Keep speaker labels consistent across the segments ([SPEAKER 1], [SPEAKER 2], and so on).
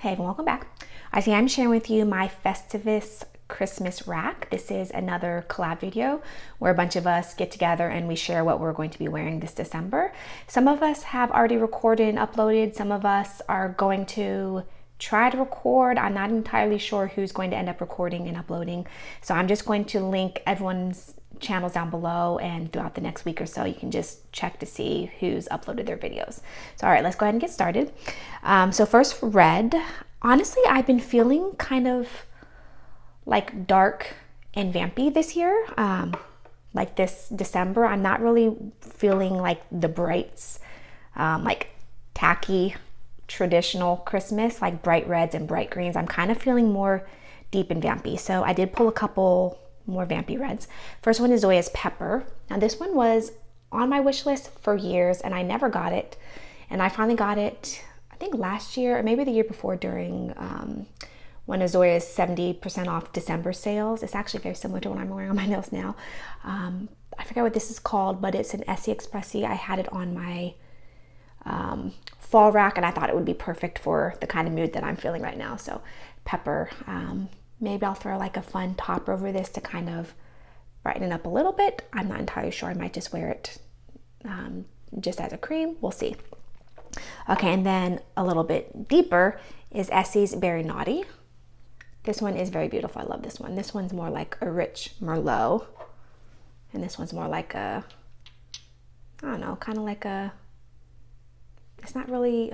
[SPEAKER 1] Hey everyone, welcome back. Today I'm sharing with you my Festivus Christmas rack. This is another collab video where a bunch of us get together and we share what we're going to be wearing this December. Some of us have already recorded and uploaded. Some of us are going to try to record. I'm not entirely sure who's going to end up recording and uploading. So I'm just going to link everyone's channels down below, and throughout the next week or so you can just check to see who's uploaded their videos. So all right, let's go ahead and get started. So first, red. Honestly, I've been feeling kind of like dark and vampy this year. Like this December, I'm not really feeling like the brights, like tacky traditional Christmas, like bright reds and bright greens. I'm kind of feeling more deep and vampy. So I did pull a couple more vampy reds. First one is Zoya's Pepper. Now this one was on my wish list for years and I never got it. And I finally got it, I think last year or maybe the year before, during one of Zoya's 70% off December sales. It's actually very similar to what I'm wearing on my nails now. I forget what this is called, but it's an Essie Expressie. I had it on my fall rack and I thought it would be perfect for the kind of mood that I'm feeling right now. So Pepper. Maybe I'll throw like a fun top over this to kind of brighten it up a little bit. I'm not entirely sure. I might just wear it just as a cream. We'll see. Okay, and then a little bit deeper is Essie's Berry Naughty. This one is very beautiful. I love this one. This one's more like a rich Merlot. And this one's more like a, I don't know, kind of like a, it's not really,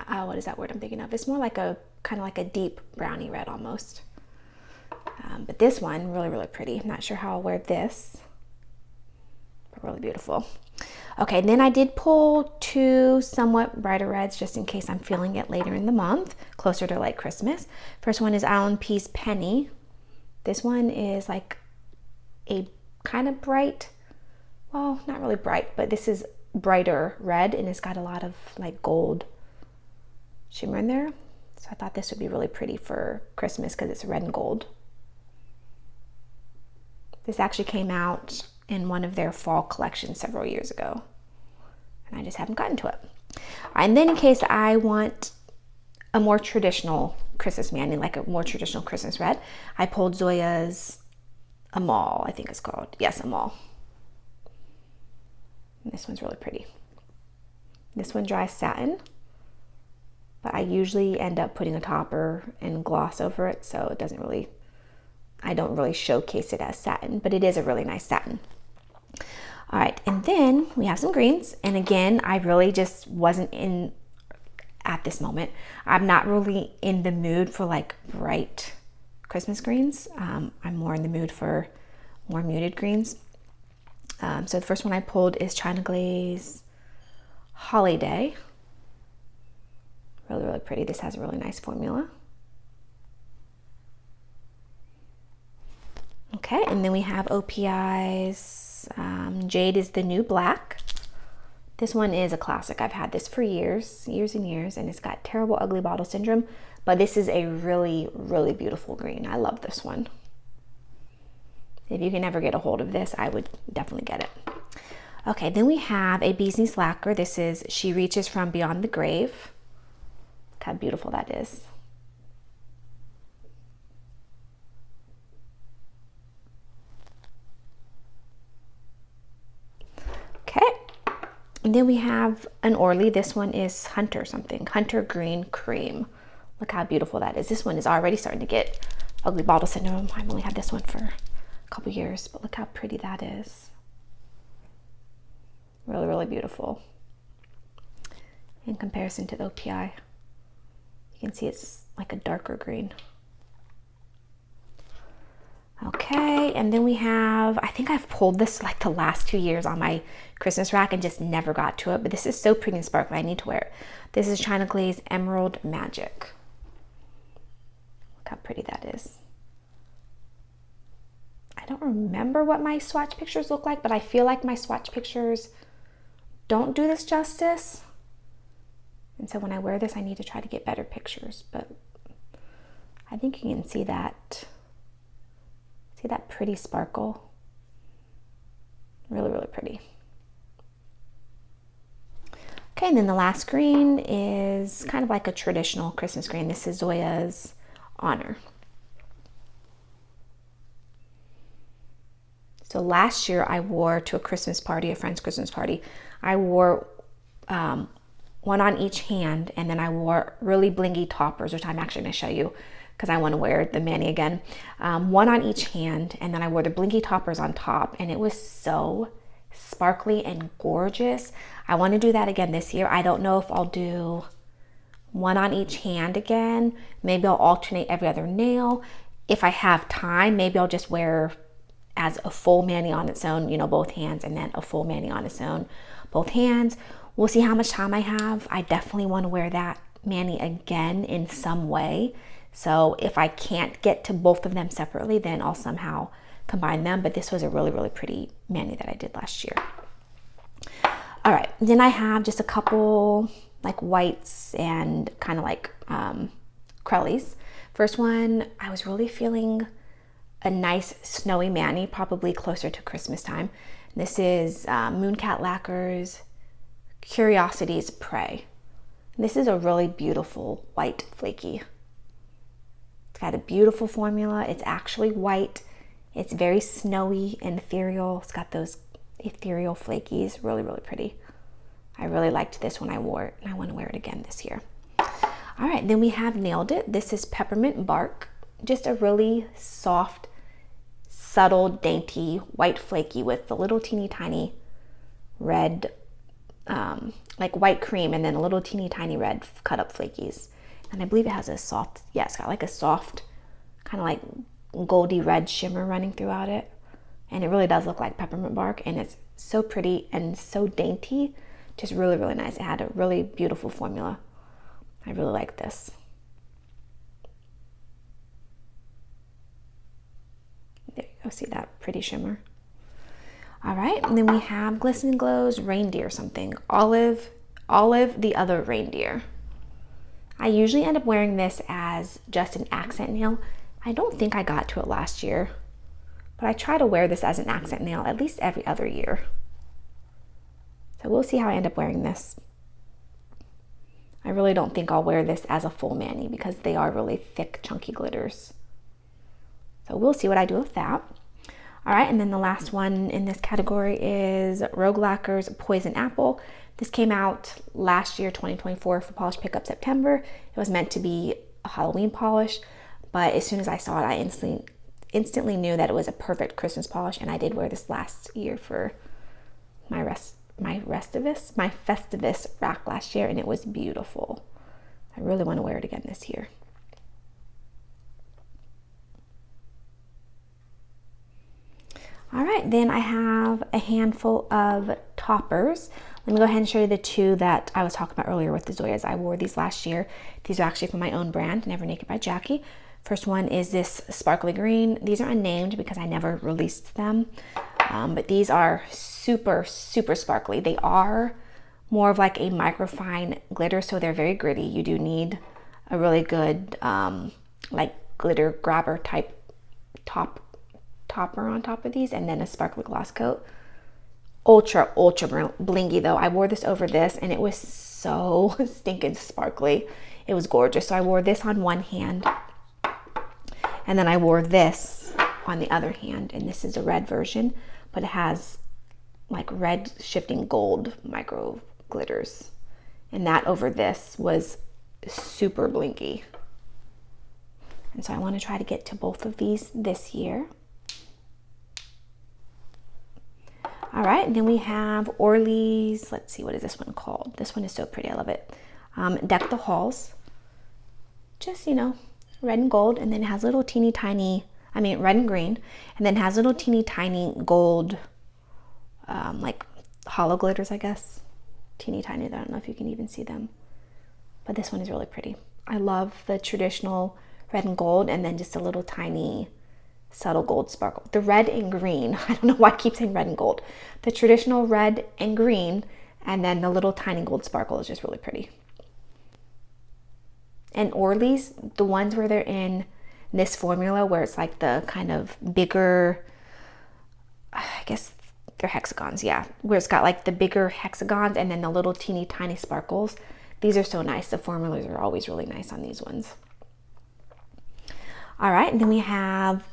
[SPEAKER 1] what is that word I'm thinking of? It's more like a, kind of like a deep brownie red almost. But this one, really, really pretty. I'm not sure how I'll wear this, but really beautiful. Okay, then I did pull two somewhat brighter reds just in case I'm feeling it later in the month, closer to like Christmas. First one is Allen Pease Penny. This one is like a kind of bright, well, not really bright, but this is brighter red and it's got a lot of like gold shimmer in there. So I thought this would be really pretty for Christmas because it's red and gold. This actually came out in one of their fall collections several years ago, and I just haven't gotten to it. And then in case I want a more traditional Christmas manding, like a more traditional Christmas red, I pulled Zoya's Amal, I think it's called. Yes, Amal. And this one's really pretty. This one dries satin, but I usually end up putting a topper and gloss over it, so it doesn't really, I don't really showcase it as satin, but it is a really nice satin. All right, and then we have some greens, and again, I really just wasn't in, at this moment, I'm not really in the mood for like bright Christmas greens. I'm more in the mood for more muted greens. So the first one I pulled is China Glaze Holiday. Really, really pretty. This has a really nice formula. Okay, and then we have OPI's Jade is the New Black. This one is a classic. I've had this for years and years, and it's got terrible ugly bottle syndrome, but this is a really, really beautiful green. I love this one. If you can ever get a hold of this, I would definitely get it. Okay, then we have a Bee's Knees Lacquer. This is She Reaches from Beyond the Grave. Look how beautiful that is. Okay, and then we have an Orly. This one is Hunter something, Hunter Green Cream. Look how beautiful that is. This one is already starting to get ugly bottle syndrome. I've only had this one for a couple years, but look how pretty that is. Really, really beautiful. In comparison to the OPI, you can see it's like a darker green. Okay, and then we have, I think I've pulled this like the last 2 years on my Christmas rack and just never got to it, but this is so pretty and sparkly. I need to wear it. This is China Glaze Emerald Magic. Look how pretty that is. I don't remember what my swatch pictures look like, but I feel like my swatch pictures don't do this justice. And so when I wear this, I need to try to get better pictures, but I think you can see that. See that pretty sparkle? Really, really pretty. Okay, and then the last green is kind of like a traditional Christmas green. This is Zoya's Honor. So last year I wore to a Christmas party, a friend's Christmas party, I wore one on each hand, and then I wore really blingy toppers, which I'm actually going to show you because I want to wear the mani again. One on each hand, and then I wore the blingy toppers on top, and it was so sparkly and gorgeous. I want to do that again this year. I don't know if I'll do one on each hand again. Maybe I'll alternate every other nail. If I have time, maybe I'll just wear as a full mani on its own, you know, both hands, and then a full mani on its own, both hands. We'll see how much time I have. I definitely want to wear that mani again in some way. So if I can't get to both of them separately, then I'll somehow combine them. But this was a really, really pretty mani that I did last year. All right, then I have just a couple like whites and kind of like crellies. First one, I was really feeling a nice snowy mani, probably closer to Christmas time. This is Mooncat Lacquer's Curiosity's Prey. This is a really beautiful white flaky. It's got a beautiful formula. It's actually white. It's very snowy and ethereal. It's got those ethereal flakies. Really, really pretty. I really liked this when I wore it, and I want to wear it again this year. All right, then we have Nailed It. This is Peppermint Bark. Just a really soft, subtle, dainty, white flaky with the little teeny tiny red, like white cream, and then a little teeny tiny red cut up flakies. And I believe it has a soft, yeah, it's got like a soft, kind of like goldy red shimmer running throughout it. And it really does look like peppermint bark, and it's so pretty and so dainty. Just really, really nice. It had a really beautiful formula. I really like this. There you go, see that pretty shimmer. All right, and then we have Glisten Glow's Reindeer something. Olive the Other Reindeer. I usually end up wearing this as just an accent nail. I don't think I got to it last year, but I try to wear this as an accent nail at least every other year. So we'll see how I end up wearing this. I really don't think I'll wear this as a full mani because they are really thick, chunky glitters. So we'll see what I do with that. All right, and then the last one in this category is Rogue Lacquer's Poison Apple. This came out last year, 2024, for Polish Pickup September. It was meant to be a Halloween polish, but as soon as I saw it, I instantly knew that it was a perfect Christmas polish, and I did wear this last year for my Festivus rack last year, and it was beautiful. I really want to wear it again this year. All right, then I have a handful of toppers. Let me go ahead and show you the two that I was talking about earlier with the Zoyas. I wore these last year. These are actually from my own brand, Never Naked by Jackie. First one is this sparkly green. These are unnamed because I never released them, but these are super, super sparkly. They are more of like a microfine glitter, so they're very gritty. You do need a really good like glitter grabber type topper on top of these, and then a sparkly gloss coat. Ultra blingy though. I wore this over this, and it was so stinking sparkly. It was gorgeous. So I wore this on one hand, and then I wore this on the other hand, and this is a red version, but it has like red shifting gold micro glitters, and that over this was super blinky. And so I want to try to get to both of these this year. All right, and then we have Orly's, let's see, what is this one called? This one is so pretty, I love it. Deck the Halls. Just, you know, red and gold, and then it has little teeny tiny, red and green, and then has little teeny tiny gold, like hollow glitters, I guess. Teeny tiny, I don't know if you can even see them. But this one is really pretty. I love the traditional red and gold, and then just a little tiny subtle gold sparkle. The red and green, I don't know why I keep saying red and gold. The traditional red and green, and then the little tiny gold sparkle is just really pretty. And Orly's, the ones where they're in this formula where it's like the kind of bigger, I guess they're hexagons, yeah, where it's got like the bigger hexagons and then the little teeny tiny sparkles. These are so nice. The formulas are always really nice on these ones. All right, and then we have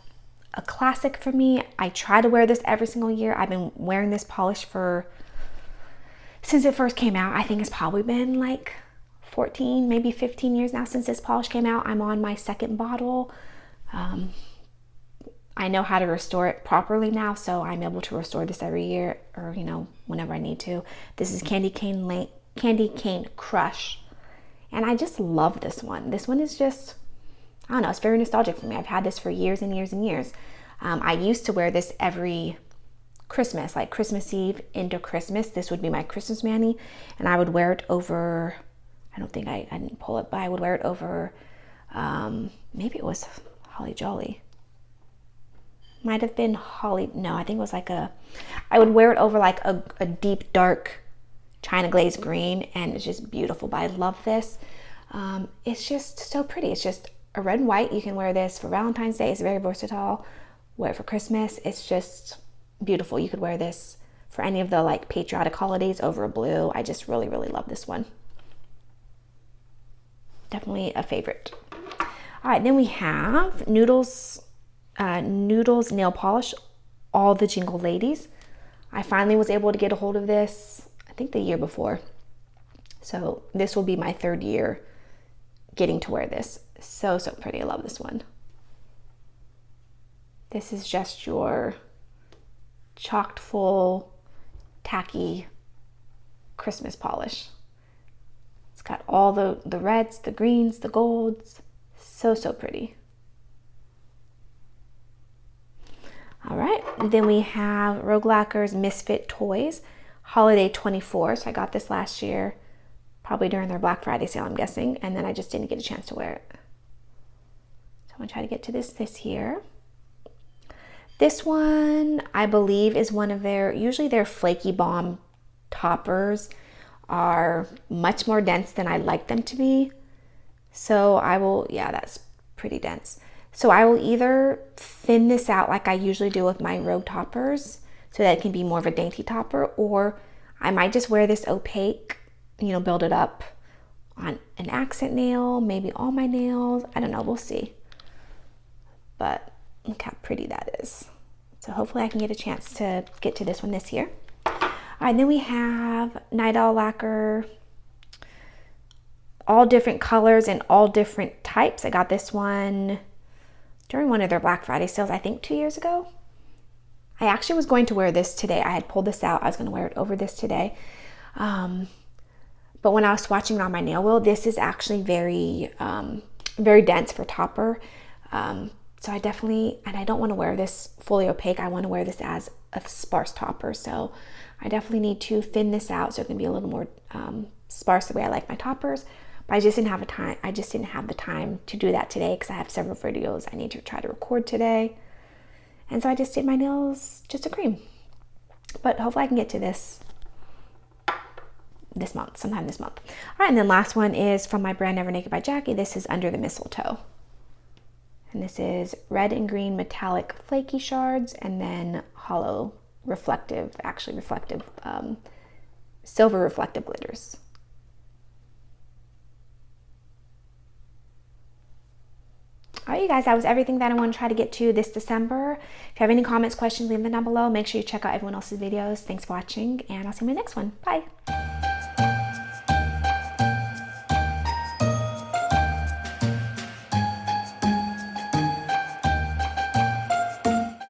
[SPEAKER 1] a classic for me. I try to wear this every single year. I've been wearing this polish since it first came out. I think it's probably been like 14, maybe 15 years now since this polish came out. I'm on my second bottle. I know how to restore it properly now, so I'm able to restore this every year, or you know, whenever I need to. This is Candy Cane Crush, and I just love this one. This one is just, I don't know, it's very nostalgic for me. I've had this for years and years and years. I used to wear this every Christmas, like Christmas Eve into Christmas. This would be my Christmas mani, and I would wear it over, I don't think I didn't pull it, but I would wear it over, maybe it was Holly Jolly. Might have been Holly, no, I think it was like I would wear it over like a deep dark China glazed green, and it's just beautiful. But I love this. It's just so pretty. It's just a red and white. You can wear this for Valentine's Day. It's very versatile. Wear it for Christmas. It's just beautiful. You could wear this for any of the like patriotic holidays over a blue. I just really, really love this one. Definitely a favorite. All right, then we have Noodles nail polish, all the Jingle Ladies. I finally was able to get a hold of this, I think the year before. So this will be my third year getting to wear this. So, so pretty. I love this one. This is just your chocked full, tacky Christmas polish. It's got all the reds, the greens, the golds. So, so pretty. All right, and then we have Rogue Lacquer's Misfit Toys Holiday 24. So I got this last year, probably during their Black Friday sale, I'm guessing, and then I just didn't get a chance to wear it. So I'm gonna try to get to this year. This one, I believe, is one of usually their Flaky Bomb toppers are much more dense than I'd like them to be. So I will, yeah, that's pretty dense. So I will either thin this out like I usually do with my Rogue toppers so that it can be more of a dainty topper, or I might just wear this opaque, you know, build it up on an accent nail, maybe all my nails. I don't know, we'll see. But look how pretty that is. So hopefully I can get a chance to get to this one this year. All right, then we have Night Owl Lacquer, all different colors and all different types. I got this one during one of their Black Friday sales, I think 2 years ago. I actually was going to wear this today. I had pulled this out. I was going to wear it over this today. But when I was swatching it on my nail wheel, this is actually very, very dense for topper. So I definitely, and I don't want to wear this fully opaque. I want to wear this as a sparse topper. So I definitely need to thin this out so it can be a little more sparse the way I like my toppers. But I just didn't have the time to do that today because I have several videos I need to try to record today. And so I just did my nails just a cream. But hopefully I can get to this month, sometime this month. All right, and then last one is from my brand Never Naked by Jackie. This is Under the Mistletoe. And this is red and green metallic flaky shards, and then hollow reflective, silver reflective glitters. All right, you guys, that was everything that I want to try to get to this December. If you have any comments, questions, leave them down below. Make sure you check out everyone else's videos. Thanks for watching, and I'll see you in my next one. Bye.